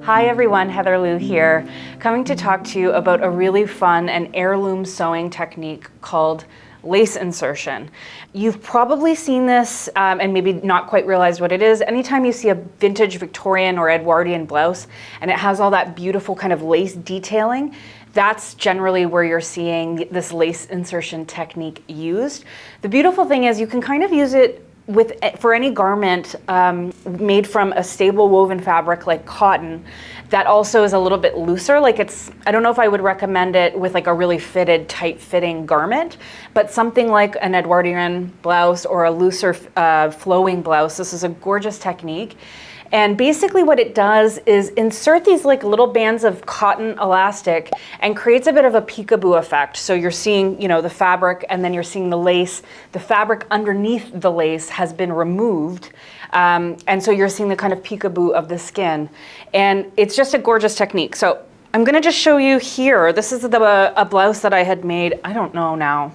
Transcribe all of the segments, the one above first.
Hi everyone, Heather Lou here, coming to talk to you about a really fun and heirloom sewing technique called lace insertion. You've probably seen this and maybe not quite realized what it is. Anytime you see a vintage Victorian or Edwardian blouse and it has all that beautiful kind of lace detailing, that's generally where you're seeing this lace insertion technique used. The beautiful thing is you can kind of use it for any garment made from a stable woven fabric like cotton that also is a little bit looser. Like I don't know if I would recommend it with like a really fitted, tight fitting garment, but something like an Edwardian blouse or a looser flowing blouse. This is a gorgeous technique. And basically what it does is insert these like little bands of cotton elastic and creates a bit of a peekaboo effect. So you're seeing, you know, the fabric and then you're seeing the lace. The fabric underneath the lace has been removed. And so you're seeing the kind of peekaboo of the skin. And it's just a gorgeous technique. So I'm gonna just show you here. This is a blouse that I had made, I don't know now,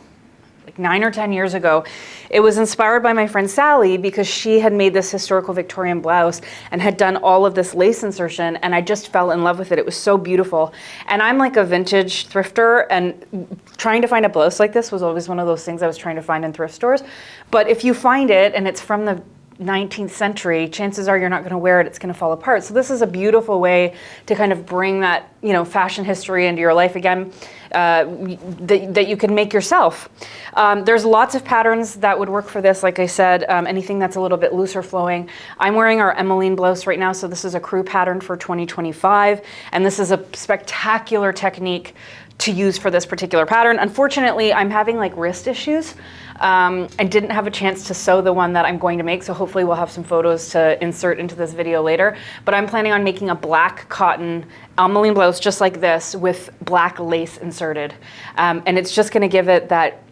like 9 or 10 years ago. It was inspired by my friend Sally because she had made this historical Victorian blouse and had done all of this lace insertion, and I just fell in love with it. It was so beautiful. And I'm like a vintage thrifter, and trying to find a blouse like this was always one of those things I was trying to find in thrift stores. But if you find it and it's from the 19th century, chances are you're not going to wear it, it's going to fall apart. So this is a beautiful way to kind of bring that, you know, fashion history into your life again, that you can make yourself. There's lots of patterns that would work for this. Like I said, anything that's a little bit looser flowing. I'm wearing our Emmeline Blouse right now, so this is a crew pattern for 2025, and this is a spectacular technique to use for this particular pattern. Unfortunately, I'm having like wrist issues and didn't have a chance to sew the one that I'm going to make, so hopefully we'll have some photos to insert into this video later. But I'm planning on making a black cotton Emmeline blouse just like this with black lace inserted. And it's just gonna give it that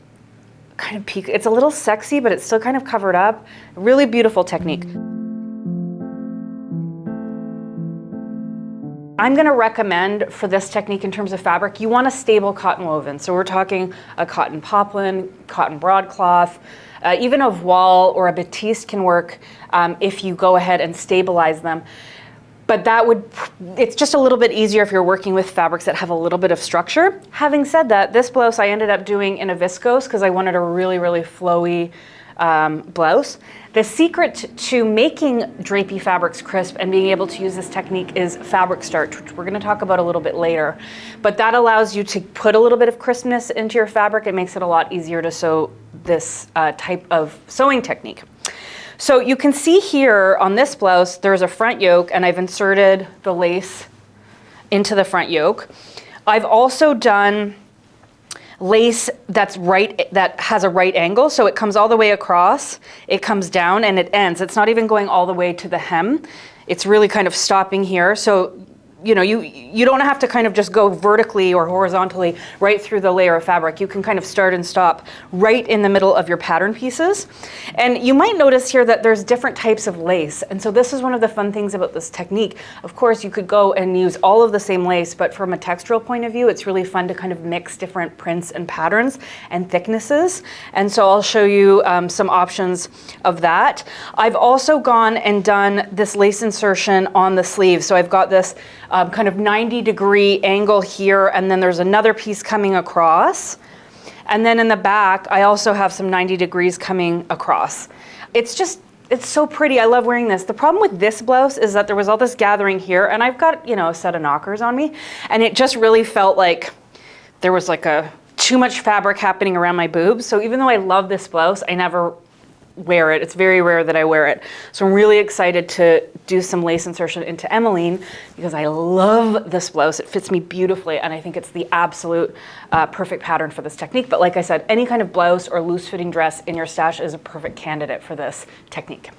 kind of peak. It's a little sexy, but it's still kind of covered up. Really beautiful technique. I'm gonna recommend for this technique in terms of fabric, you want a stable cotton woven. So we're talking a cotton poplin, cotton broadcloth, even a voile or a batiste can work if you go ahead and stabilize them. But it's just a little bit easier if you're working with fabrics that have a little bit of structure. Having said that, this blouse I ended up doing in a viscose because I wanted a really, really flowy blouse. The secret to making drapey fabrics crisp and being able to use this technique is fabric starch, which we're going to talk about a little bit later. But that allows you to put a little bit of crispness into your fabric. It makes it a lot easier to sew this type of sewing technique. So you can see here on this blouse, there's a front yoke, and I've inserted the lace into the front yoke. I've also done lace that has a right angle, so it comes all the way across, it comes down and it ends. It's not even going all the way to the hem. It's really kind of stopping here. So, you know, you don't have to kind of just go vertically or horizontally right through the layer of fabric. You can kind of start and stop right in the middle of your pattern pieces. And you might notice here that there's different types of lace. And so this is one of the fun things about this technique. Of course, you could go and use all of the same lace, but from a textural point of view, it's really fun to kind of mix different prints and patterns and thicknesses. And so I'll show you some options of that. I've also gone and done this lace insertion on the sleeve. So I've got this kind of 90-degree angle here, and then there's another piece coming across. And then in the back, I also have some 90 degrees coming across. It's so pretty. I love wearing this. The problem with this blouse is that there was all this gathering here, and I've got, you know, a set of knockers on me, and it just really felt like there was like too much fabric happening around my boobs. So even though I love this blouse, I never wear it. It's very rare that I wear it. So I'm really excited to do some lace insertion into Emmeline because I love this blouse. It fits me beautifully, and I think it's the absolute perfect pattern for this technique. But like I said, any kind of blouse or loose fitting dress in your stash is a perfect candidate for this technique.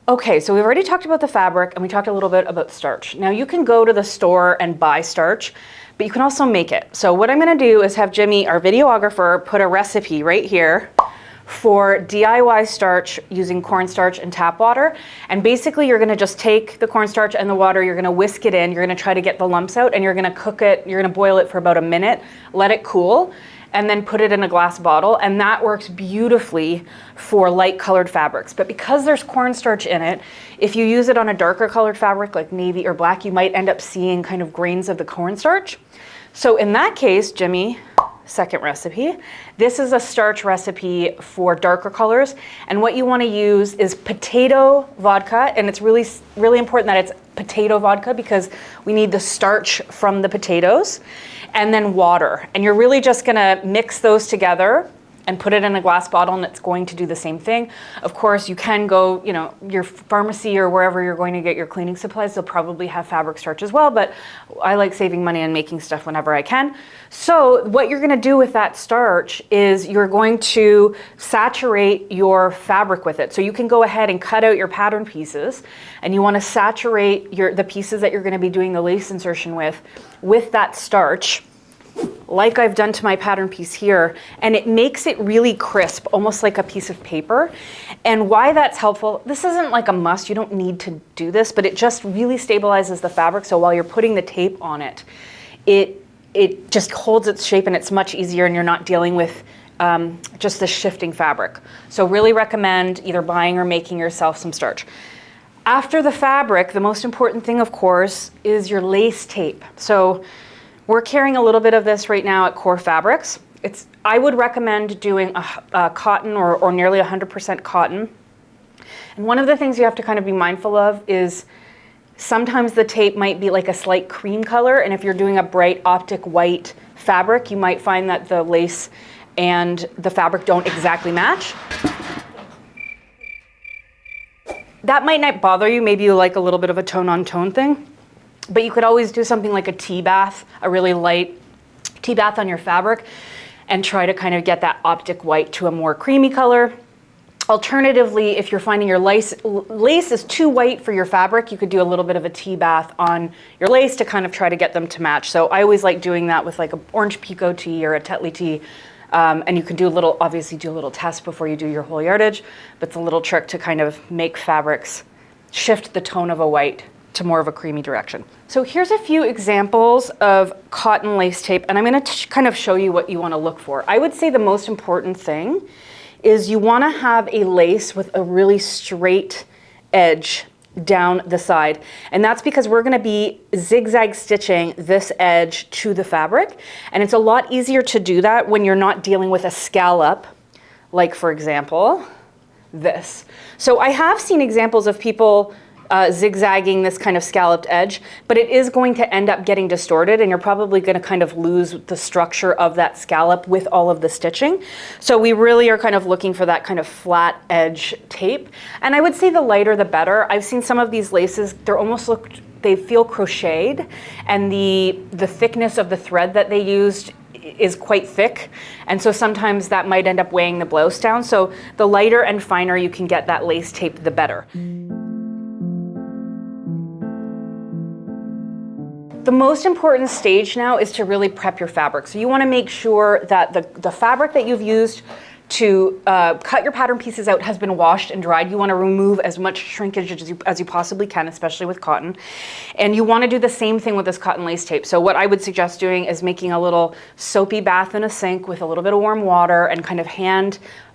Okay, so we've already talked about the fabric and we talked a little bit about starch. Now you can go to the store and buy starch, but you can also make it. So what I'm gonna do is have Jimmy, our videographer, put a recipe right here for DIY starch using cornstarch and tap water. And basically you're gonna just take the cornstarch and the water, you're gonna whisk it in, you're gonna try to get the lumps out, and you're gonna cook it, you're gonna boil it for about a minute, let it cool. and then put it in a glass bottle, and that works beautifully for light colored fabrics. But because there's cornstarch in it, if you use it on a darker colored fabric like navy or black, you might end up seeing kind of grains of the cornstarch. So in that case, Jimmy, second recipe, this is a starch recipe for darker colors, and what you want to use is potato vodka, and it's really, really important that it's potato vodka because we need the starch from the potatoes, and then water. And you're really just gonna mix those together and put it in a glass bottle, and it's going to do the same thing. Of course, you can go, you know, your pharmacy or wherever you're going to get your cleaning supplies, they'll probably have fabric starch as well, but I like saving money and making stuff whenever I can. So what you're gonna do with that starch is you're going to saturate your fabric with it. So you can go ahead and cut out your pattern pieces, and you wanna saturate the pieces that you're gonna be doing the lace insertion with that starch, like I've done to my pattern piece here, and it makes it really crisp, almost like a piece of paper. And why that's helpful, this isn't like a must, you don't need to do this, but it just really stabilizes the fabric, so while you're putting the tape on it, it just holds its shape, and it's much easier, and you're not dealing with just the shifting fabric. So really recommend either buying or making yourself some starch. After the fabric, the most important thing, of course, is your lace tape. So we're carrying a little bit of this right now at Core Fabrics. I would recommend doing a cotton or nearly 100% cotton. And one of the things you have to kind of be mindful of is sometimes the tape might be like a slight cream color, and if you're doing a bright optic white fabric, you might find that the lace and the fabric don't exactly match. That might not bother you. Maybe you like a little bit of a tone-on-tone thing. But you could always do something like a tea bath, a really light tea bath on your fabric, and try to kind of get that optic white to a more creamy color. Alternatively, if you're finding your lace is too white for your fabric, you could do a little bit of a tea bath on your lace to kind of try to get them to match. So I always like doing that with like an orange pekoe tea or a Tetley tea. And you can obviously do a little test before you do your whole yardage, but it's a little trick to kind of make fabrics shift the tone of a white to more of a creamy direction. So here's a few examples of cotton lace tape, and I'm gonna kind of show you what you wanna look for. I would say the most important thing is you wanna have a lace with a really straight edge down the side. And that's because we're gonna be zigzag stitching this edge to the fabric. And it's a lot easier to do that when you're not dealing with a scallop, like for example, this. So I have seen examples of people zigzagging this kind of scalloped edge, but it is going to end up getting distorted, and you're probably going to kind of lose the structure of that scallop with all of the stitching. So we really are kind of looking for that kind of flat edge tape. And I would say the lighter the better. I've seen some of these laces, they feel crocheted, and the thickness of the thread that they used is quite thick, and so sometimes that might end up weighing the blouse down. So the lighter and finer you can get that lace tape, the better. The most important stage now is to really prep your fabric. So you want to make sure that the fabric that you've used to cut your pattern pieces out has been washed and dried. You want to remove as much shrinkage as you possibly can, especially with cotton. And you want to do the same thing with this cotton lace tape. So what I would suggest doing is making a little soapy bath in a sink with a little bit of warm water and kind of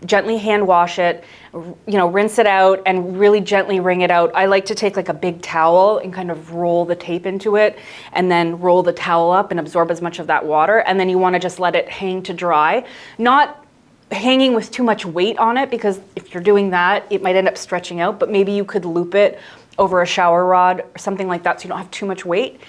gently hand wash it, rinse it out and really gently wring it out. I like to take like a big towel and kind of roll the tape into it and then roll the towel up and absorb as much of that water. And then you want to just let it hang to dry. Not hanging with too much weight on it, because if you're doing that, it might end up stretching out, but maybe you could loop it over a shower rod or something like that so you don't have too much weight.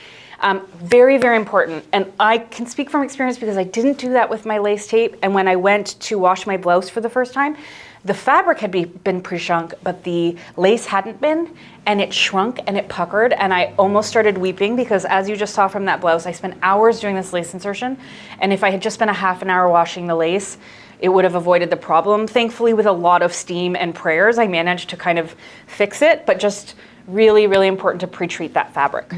Very, very important. And I can speak from experience because I didn't do that with my lace tape. And when I went to wash my blouse for the first time, the fabric had been pre-shrunk, but the lace hadn't been, and it shrunk and it puckered, and I almost started weeping because, as you just saw from that blouse, I spent hours doing this lace insertion, and if I had just spent a half an hour washing the lace, it would have avoided the problem. Thankfully, with a lot of steam and prayers, I managed to kind of fix it, but just really, really important to pre-treat that fabric.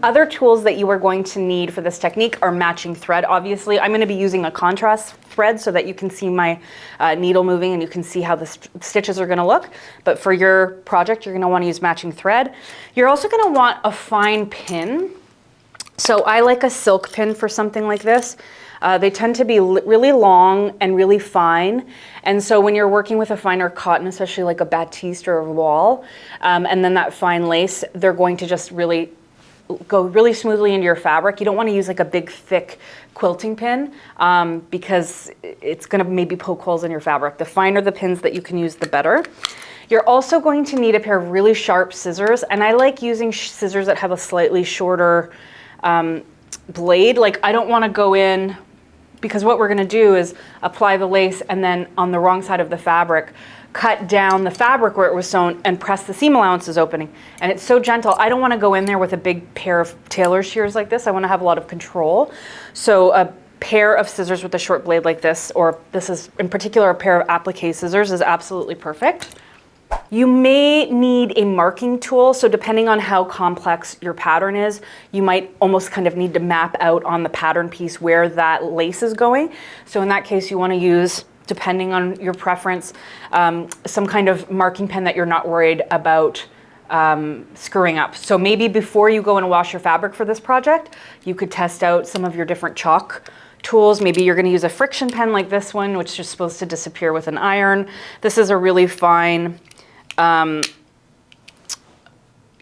Other tools that you are going to need for this technique are matching thread. Obviously, I'm going to be using a contrast thread so that you can see my needle moving and you can see how the stitches are going to look. But for your project, you're going to want to use matching thread. You're also going to want a fine pin. So I like a silk pin for something like this. They tend to be really long and really fine. And so when you're working with a finer cotton, especially like a batiste or a voile, and then that fine lace, they're going to just really go really smoothly into your fabric. You don't want to use like a big thick quilting pin because it's going to maybe poke holes in your fabric. The finer the pins that you can use, the better. You're also going to need a pair of really sharp scissors, and I like using scissors that have a slightly shorter blade. Like I don't want to go in, because what we're going to do is apply the lace and then on the wrong side of the fabric cut down the fabric where it was sewn and press the seam allowances opening. And it's so gentle. I don't want to go in there with a big pair of tailor shears like this. I want to have a lot of control. So a pair of scissors with a short blade like this, or this is in particular a pair of applique scissors, is absolutely perfect. You may need a marking tool, so depending on how complex your pattern is, you might almost kind of need to map out on the pattern piece where that lace is going. So in that case, you want to use, depending on your preference, some kind of marking pen that you're not worried about screwing up. So maybe before you go and wash your fabric for this project, you could test out some of your different chalk tools. Maybe you're going to use a friction pen like this one, which is supposed to disappear with an iron. This is a really fine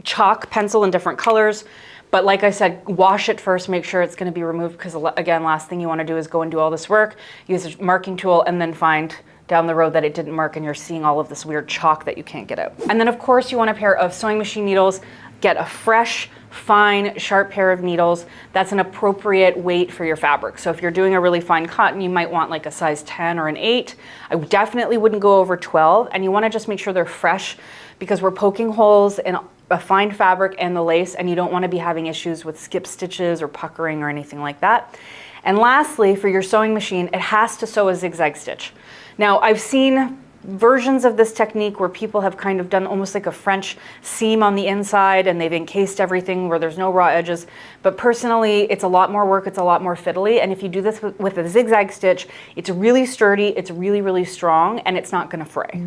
chalk pencil in different colors. But like I said, wash it first, make sure it's going to be removed, because again, last thing you want to do is go and do all this work, use a marking tool, and then find down the road that it didn't mark and you're seeing all of this weird chalk that you can't get out. And then of course you want a pair of sewing machine needles. Get a fresh, fine, sharp pair of needles. That's an appropriate weight for your fabric. So if you're doing a really fine cotton, you might want like a size 10 or an 8. I definitely wouldn't go over 12, and you want to just make sure they're fresh, because we're poking holes in a fine fabric and the lace, and you don't want to be having issues with skip stitches or puckering or anything like that. And lastly, for your sewing machine, it has to sew a zigzag stitch. Now, I've seen versions of this technique where people have kind of done almost like a French seam on the inside, and they've encased everything where there's no raw edges. But personally, it's a lot more work, it's a lot more fiddly, and if you do this with a zigzag stitch, it's really sturdy, it's really, really strong, and it's not going to fray.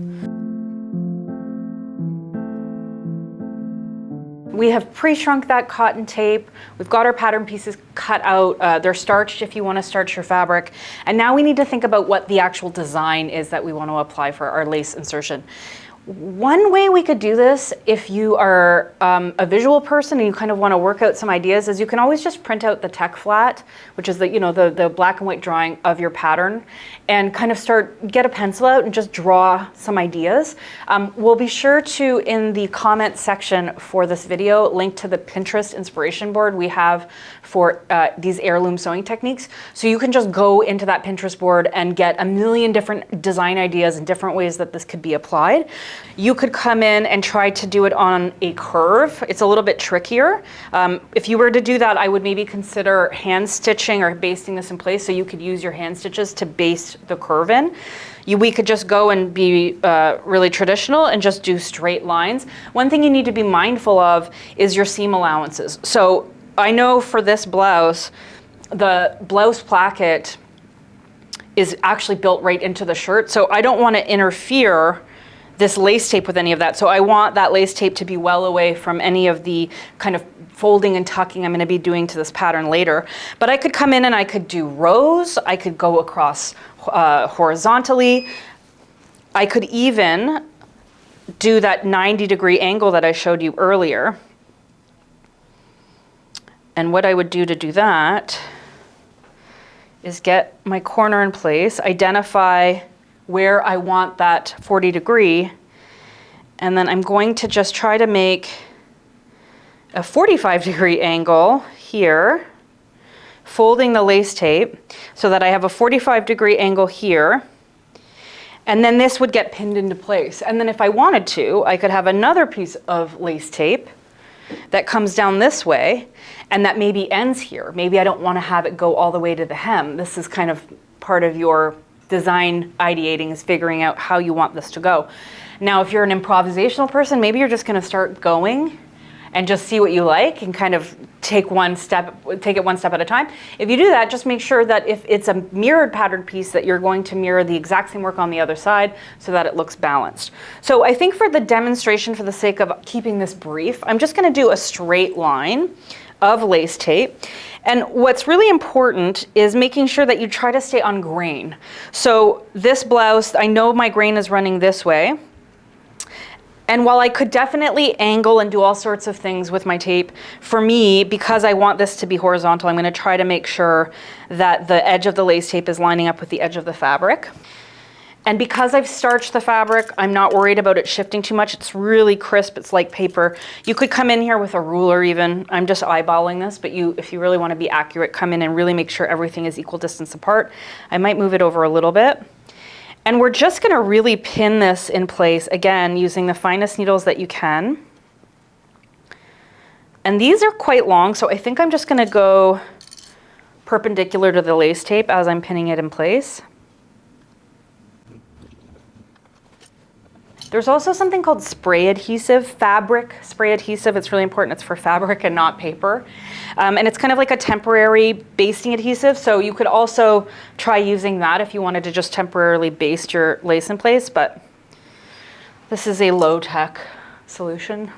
We have pre-shrunk that cotton tape. We've got our pattern pieces cut out. They're starched if you want to starch your fabric. And now we need to think about what the actual design is that we want to apply for our lace insertion. One way we could do this, if you are a visual person and you kind of want to work out some ideas, is you can always just print out the tech flat, which is the black and white drawing of your pattern, and kind of get a pencil out and just draw some ideas. We'll be sure to, in the comment section for this video, link to the Pinterest inspiration board we have for these heirloom sewing techniques. So you can just go into that Pinterest board and get a million different design ideas and different ways that this could be applied. You could come in and try to do it on a curve. It's a little bit trickier. If you were to do that, I would maybe consider hand stitching or basting this in place, so you could use your hand stitches to baste the curve in. We could just go and be really traditional and just do straight lines. One thing you need to be mindful of is your seam allowances. So I know for this blouse, the blouse placket is actually built right into the shirt, so I don't want to interfere this lace tape with any of that. So I want that lace tape to be well away from any of the kind of folding and tucking I'm going to be doing to this pattern later. But I could come in and I could do rows. I could go across horizontally. I could even do that 90-degree angle that I showed you earlier. And what I would do to do that is get my corner in place, identify where I want that 40-degree, and then I'm going to just try to make a 45-degree angle here, folding the lace tape so that I have a 45-degree angle here, and then this would get pinned into place. And then if I wanted to, I could have another piece of lace tape that comes down this way, and that maybe ends here. Maybe I don't want to have it go all the way to the hem. This is kind of part of your design ideating, is figuring out how you want this to go. Now, if you're an improvisational person, maybe you're just going to start going and just see what you like and kind of take it one step at a time. If you do that, just make sure that if it's a mirrored pattern piece, that you're going to mirror the exact same work on the other side so that it looks balanced. So I think for the demonstration, for the sake of keeping this brief, I'm just going to do a straight line of lace tape. And what's really important is making sure that you try to stay on grain. So this blouse, I know my grain is running this way. And while I could definitely angle and do all sorts of things with my tape, for me, because I want this to be horizontal, I'm gonna try to make sure that the edge of the lace tape is lining up with the edge of the fabric. And because I've starched the fabric, I'm not worried about it shifting too much. It's really crisp, it's like paper. You could come in here with a ruler even. I'm just eyeballing this, but if you really wanna be accurate, come in and really make sure everything is equal distance apart. I might move it over a little bit. And we're just gonna really pin this in place, again, using the finest needles that you can. And these are quite long, so I think I'm just gonna go perpendicular to the lace tape as I'm pinning it in place. There's also something called spray adhesive, fabric spray adhesive. It's really important. It's for fabric and not paper. And it's kind of like a temporary basting adhesive. So you could also try using that if you wanted to just temporarily baste your lace in place, but this is a low-tech solution.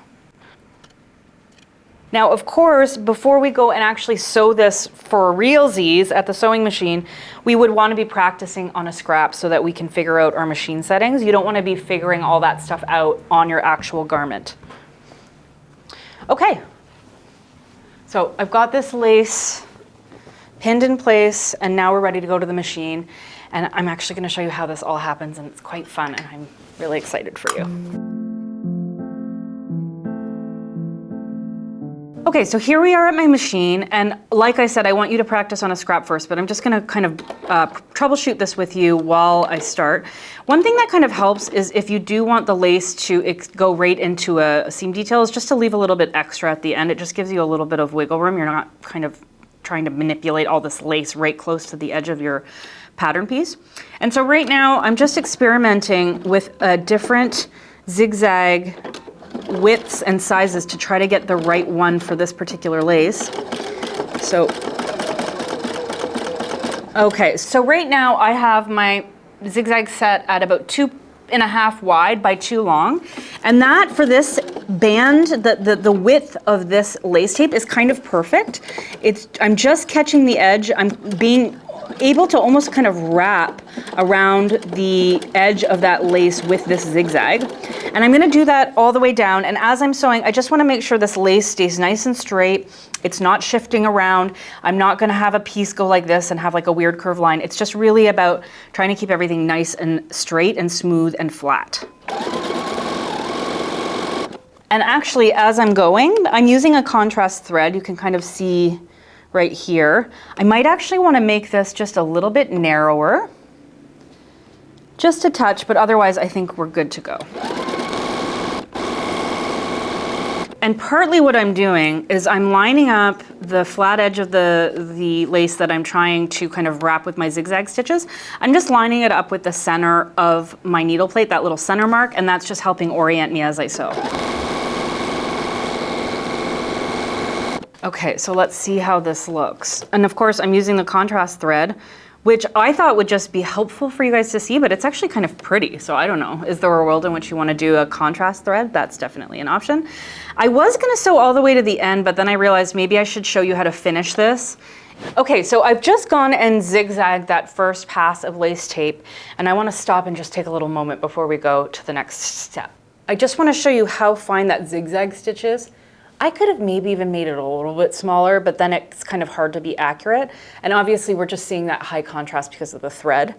Now, of course, before we go and actually sew this for realsies at the sewing machine, we would want to be practicing on a scrap so that we can figure out our machine settings. You don't want to be figuring all that stuff out on your actual garment. Okay, so I've got this lace pinned in place, and now we're ready to go to the machine. And I'm actually going to show you how this all happens, and it's quite fun, and I'm really excited for you. Okay, so here we are at my machine, and like I said, I want you to practice on a scrap first, but I'm just gonna kind of troubleshoot this with you while I start. One thing that kind of helps is if you do want the lace to go right into a seam detail, is just to leave a little bit extra at the end. It just gives you a little bit of wiggle room. You're not kind of trying to manipulate all this lace right close to the edge of your pattern piece. And so right now, I'm just experimenting with a different zigzag widths and sizes to try to get the right one for this particular lace. So, okay, so right now I have my zigzag set at about 2.5 wide by 2 long. And that, for this band, the width of this lace tape is kind of perfect. I'm just catching the edge. I'm being able to almost kind of wrap around the edge of that lace with this zigzag. And I'm gonna do that all the way down. And as I'm sewing, I just wanna make sure this lace stays nice and straight. It's not shifting around. I'm not gonna have a piece go like this and have like a weird curved line. It's just really about trying to keep everything nice and straight and smooth and flat. And actually, as I'm going, I'm using a contrast thread. You can kind of see right here. I might actually want to make this just a little bit narrower, just a touch, but otherwise I think we're good to go. And partly what I'm doing is I'm lining up the flat edge of the lace that I'm trying to kind of wrap with my zigzag stitches. I'm just lining it up with the center of my needle plate, that little center mark, and that's just helping orient me as I sew. Okay, so let's see how this looks. And of course, I'm using the contrast thread, which I thought would just be helpful for you guys to see, but it's actually kind of pretty. So I don't know, is there a world in which you want to do a contrast thread? That's definitely an option. I was gonna sew all the way to the end, but then I realized maybe I should show you how to finish this. Okay, so I've just gone and zigzagged that first pass of lace tape, and I want to stop and just take a little moment before we go to the next step. I just want to show you how fine that zigzag stitch is. I could have maybe even made it a little bit smaller, but then it's kind of hard to be accurate. And obviously we're just seeing that high contrast because of the thread.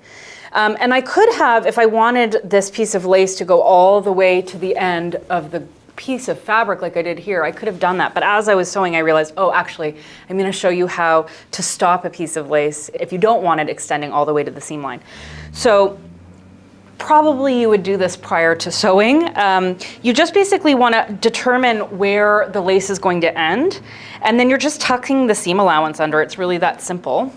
And I could have, if I wanted this piece of lace to go all the way to the end of the piece of fabric like I did here, I could have done that. But as I was sewing, I realized, oh, actually, I'm gonna show you how to stop a piece of lace if you don't want it extending all the way to the seam line. So probably you would do this prior to sewing. You just basically want to determine where the lace is going to end, and then you're just tucking the seam allowance under. It's really that simple.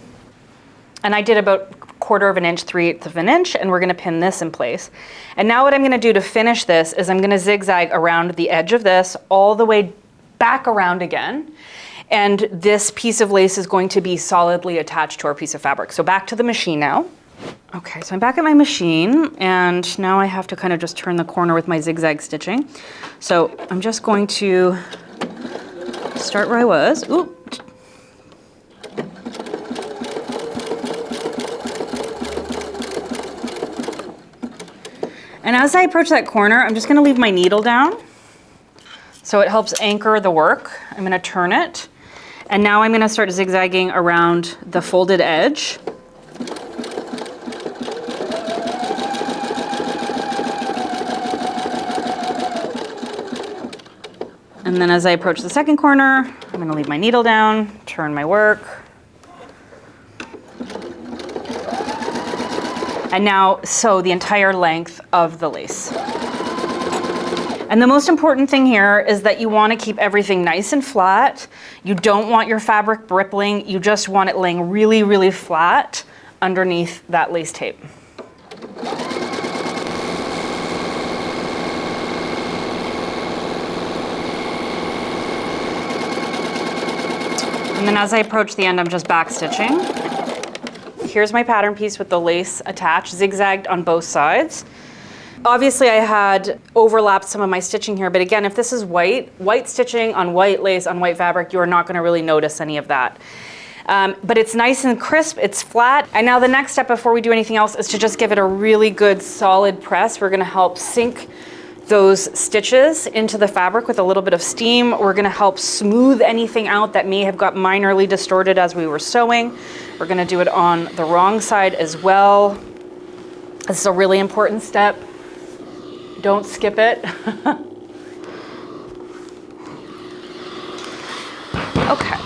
And I did about 1/4 inch, 3/8 of an inch, and we're going to pin this in place. And now what I'm going to do to finish this is I'm going to zigzag around the edge of this all the way back around again. And this piece of lace is going to be solidly attached to our piece of fabric. So back to the machine now. Okay, so I'm back at my machine, and now I have to kind of just turn the corner with my zigzag stitching. So I'm just going to start where I was. Oop, And as I approach that corner, I'm just gonna leave my needle down so it helps anchor the work. I'm gonna turn it. And now I'm gonna start zigzagging around the folded edge. And then as I approach the second corner, I'm gonna leave my needle down, turn my work. And now sew the entire length of the lace. And the most important thing here is that you want to keep everything nice and flat. You don't want your fabric rippling. You just want it laying really, really flat underneath that lace tape. And then as I approach the end, I'm just back stitching. Here's my pattern piece with the lace attached, zigzagged on both sides. Obviously I had overlapped some of my stitching here, but again, if this is white stitching on white lace on white fabric, you are not gonna really notice any of that. But it's nice and crisp, it's flat. And now the next step before we do anything else is to just give it a really good solid press. We're gonna help sink those stitches into the fabric with a little bit of steam. We're gonna help smooth anything out that may have got minorly distorted as we were sewing. We're gonna do it on the wrong side as well. This is a really important step. Don't skip it. Okay,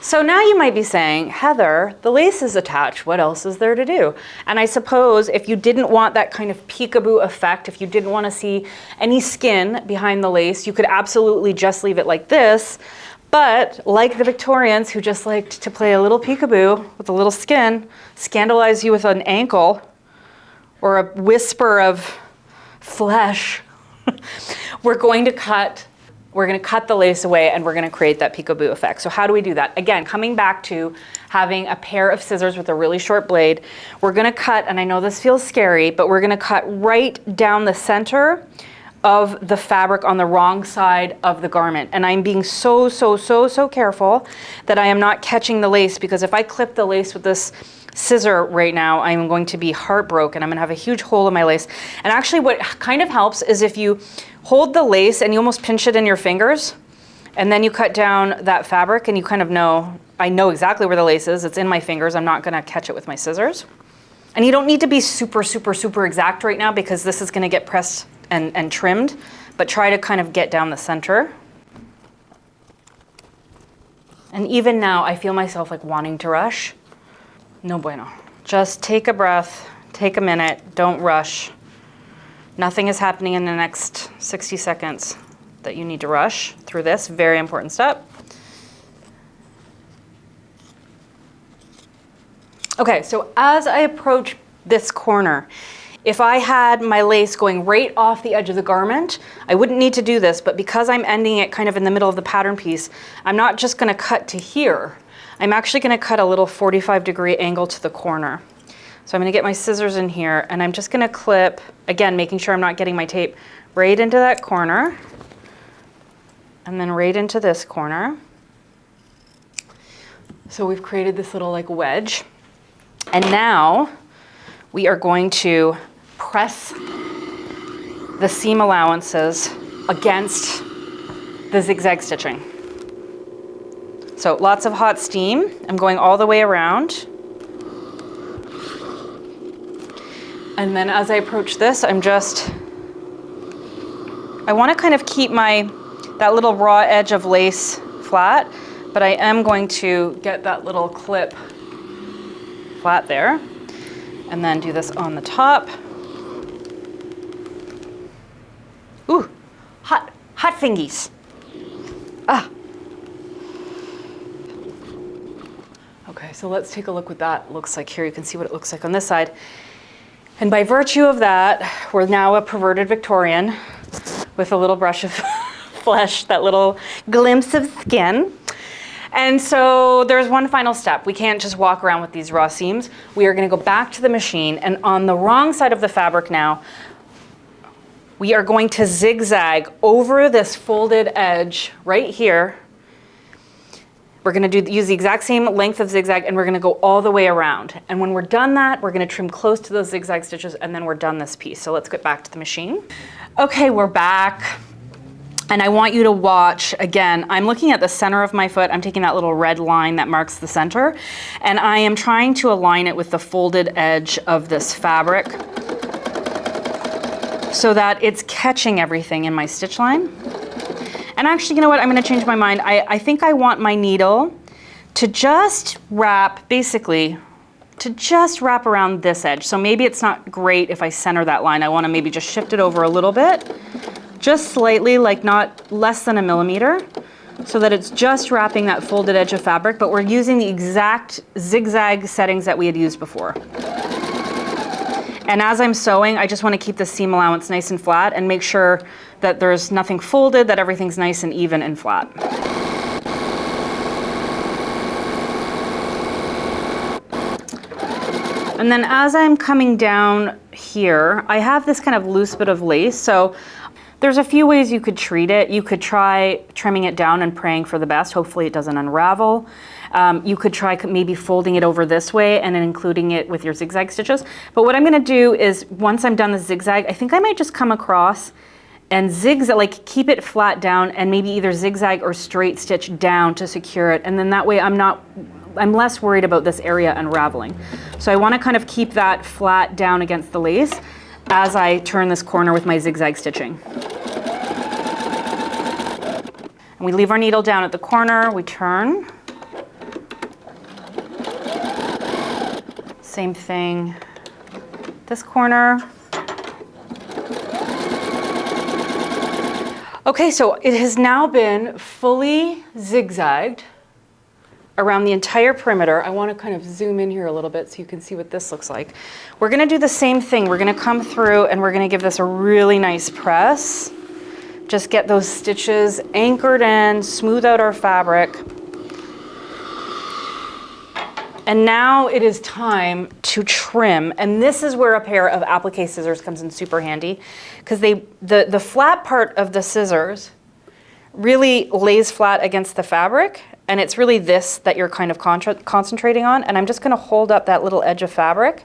so now you might be saying, Heather, the lace is attached, what else is there to do? And I suppose if you didn't want that kind of peekaboo effect, if you didn't want to see any skin behind the lace, you could absolutely just leave it like this. But like the Victorians who just liked to play a little peekaboo with a little skin, scandalize you with an ankle or a whisper of flesh, we're going to cut the lace away and we're going to create that peekaboo effect. So how do we do that? Again, coming back to having a pair of scissors with a really short blade, we're going to cut, and I know this feels scary, but we're going to cut right down the center of the fabric on the wrong side of the garment. And I'm being so careful that I am not catching the lace, because if I clip the lace with this scissor right now, I'm going to be heartbroken. I'm gonna have a huge hole in my lace. And actually what kind of helps is if you hold the lace and you almost pinch it in your fingers, and then you cut down that fabric and you kind of know, I know exactly where the lace is, it's in my fingers, I'm not gonna catch it with my scissors. And you don't need to be super exact right now, because this is gonna get pressed and trimmed, but try to kind of get down the center. And even now, I feel myself like wanting to rush. No bueno. Just take a breath, take a minute, don't rush. Nothing is happening in the next 60 seconds that you need to rush through this very important step. Okay, so as I approach this corner, if I had my lace going right off the edge of the garment, I wouldn't need to do this, but because I'm ending it kind of in the middle of the pattern piece, I'm not just gonna cut to here. I'm actually gonna cut a little 45-degree angle to the corner. So I'm gonna get my scissors in here, and I'm just gonna clip, again, making sure I'm not getting my tape, right into that corner, and then right into this corner. So we've created this little like wedge. And now we are going to press the seam allowances against the zigzag stitching. So lots of hot steam. I'm going all the way around. And then as I approach this, I want to kind of keep that little raw edge of lace flat, but I am going to get that little clip flat there. And then do this on the top. Ooh, hot fingies. Ah. Okay, so let's take a look what that looks like here. You can see what it looks like on this side. And by virtue of that, we're now a perverted Victorian with a little brush of flesh, that little glimpse of skin. And so there's one final step. We can't just walk around with these raw seams. We are gonna go back to the machine, and on the wrong side of the fabric now, we are going to zigzag over this folded edge right here, We're gonna use the exact same length of zigzag, and we're gonna go all the way around. And when we're done that, we're gonna trim close to those zigzag stitches, and then we're done this piece. So let's get back to the machine. Okay, we're back. And I want you to watch, again, I'm looking at the center of my foot. I'm taking that little red line that marks the center, and I am trying to align it with the folded edge of this fabric so that it's catching everything in my stitch line. And actually, you know what? I'm gonna change my mind. I think I want my needle to just wrap, basically, to just wrap around this edge. So maybe it's not great if I center that line. I wanna maybe just shift it over a little bit, just slightly, like not less than 1 millimeter, so that it's just wrapping that folded edge of fabric, but we're using the exact zigzag settings that we had used before. And as I'm sewing, I just want to keep the seam allowance nice and flat and make sure that there's nothing folded, that everything's nice and even and flat. And then as I'm coming down here, I have this kind of loose bit of lace. So there's a few ways you could treat it. You could try trimming it down and praying for the best. Hopefully it doesn't unravel. You could try maybe folding it over this way and then including it with your zigzag stitches. But what I'm gonna do is, once I'm done the zigzag, I think I might just come across and zigzag, like keep it flat down and maybe either zigzag or straight stitch down to secure it. And then that way I'm less worried about this area unraveling. So I wanna kind of keep that flat down against the lace as I turn this corner with my zigzag stitching. And we leave our needle down at the corner, we turn. Same thing, this corner. Okay, so it has now been fully zigzagged around the entire perimeter. I want to kind of zoom in here a little bit so you can see what this looks like. We're going to do the same thing. We're going to come through and we're going to give this a really nice press. Just get those stitches anchored in, smooth out our fabric. And now it is time to trim. And this is where a pair of applique scissors comes in super handy, because the flat part of the scissors really lays flat against the fabric. And it's really this that you're kind of concentrating on. And I'm just gonna hold up that little edge of fabric.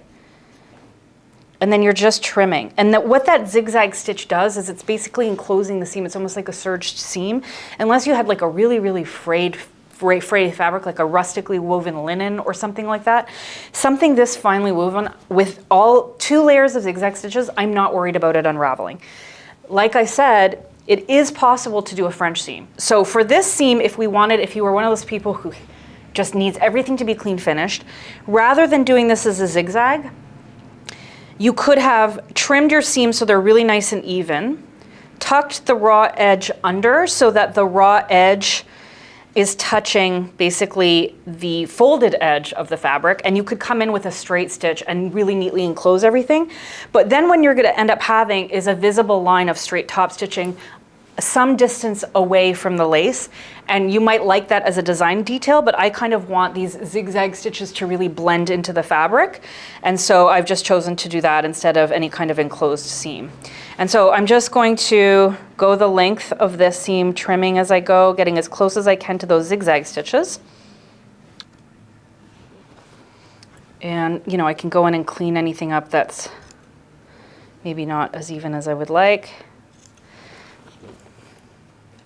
And then you're just trimming. And what that zigzag stitch does is it's basically enclosing the seam. It's almost like a serged seam. Unless you had like a really, really frayed fabric, like a rustically woven linen or something like that. Something this finely woven with all 2 layers of zigzag stitches, I'm not worried about it unraveling. Like I said, it is possible to do a French seam. So for this seam, if you were one of those people who just needs everything to be clean finished, rather than doing this as a zigzag, you could have trimmed your seam so they're really nice and even, tucked the raw edge under so that the raw edge is touching basically the folded edge of the fabric, and you could come in with a straight stitch and really neatly enclose everything. But then what you're gonna end up having is a visible line of straight top stitching some distance away from the lace. And you might like that as a design detail, but I kind of want these zigzag stitches to really blend into the fabric. And so I've just chosen to do that instead of any kind of enclosed seam. And so I'm just going to go the length of this seam, trimming as I go, getting as close as I can to those zigzag stitches. And you know, I can go in and clean anything up that's maybe not as even as I would like.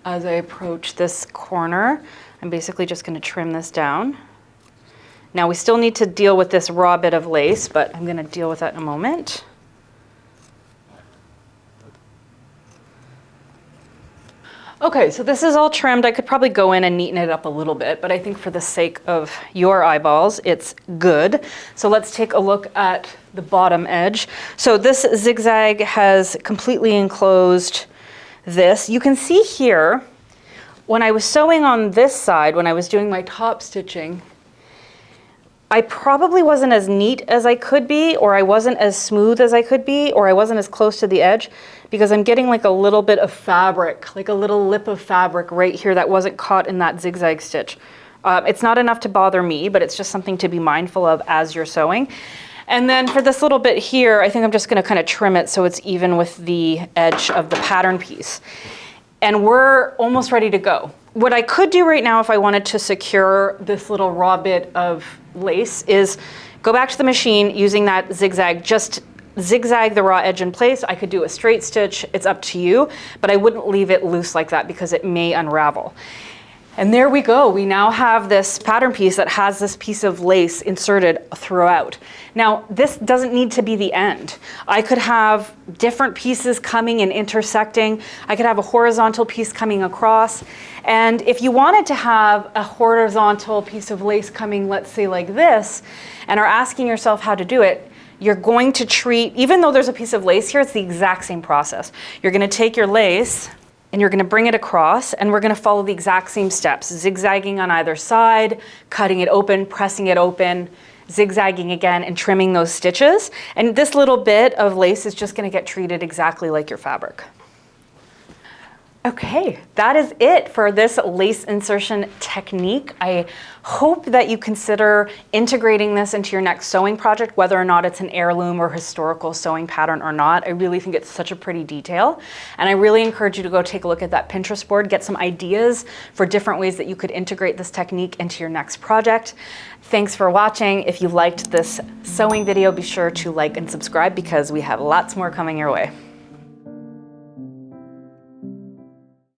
As I approach this corner, I'm basically just going to trim this down. Now we still need to deal with this raw bit of lace, but I'm going to deal with that in a moment. Okay, so this is all trimmed. I could probably go in and neaten it up a little bit, but I think for the sake of your eyeballs, it's good. So let's take a look at the bottom edge. So this zigzag has completely enclosed this. You can see here, when I was sewing on this side, when I was doing my top stitching, I probably wasn't as neat as I could be, or I wasn't as smooth as I could be, or I wasn't as close to the edge, because I'm getting like a little bit of fabric, like a little lip of fabric right here that wasn't caught in that zigzag stitch. It's not enough to bother me, but it's just something to be mindful of as you're sewing. And then for this little bit here, I think I'm just gonna kind of trim it so it's even with the edge of the pattern piece. And we're almost ready to go. what I could do right now if I wanted to secure this little raw bit of lace is go back to the machine using that zigzag, just zigzag the raw edge in place. I could do a straight stitch, it's up to you, but I wouldn't leave it loose like that because it may unravel. And there we go. We now have this pattern piece that has this piece of lace inserted throughout. Now, this doesn't need to be the end. I could have different pieces coming and intersecting. I could have a horizontal piece coming across. And if you wanted to have a horizontal piece of lace coming, let's say like this, and are asking yourself how to do it, you're going to treat, even though there's a piece of lace here, it's the exact same process. You're gonna take your lace, and you're gonna bring it across, and we're gonna follow the exact same steps, zigzagging on either side, cutting it open, pressing it open, zigzagging again, and trimming those stitches. And this little bit of lace is just gonna get treated exactly like your fabric. Okay, that is it for this lace insertion technique. I hope that you consider integrating this into your next sewing project, whether or not it's an heirloom or historical sewing pattern or not. I really think it's such a pretty detail. And I really encourage you to go take a look at that Pinterest board, get some ideas for different ways that you could integrate this technique into your next project. Thanks for watching. If you liked this sewing video, be sure to like and subscribe because we have lots more coming your way.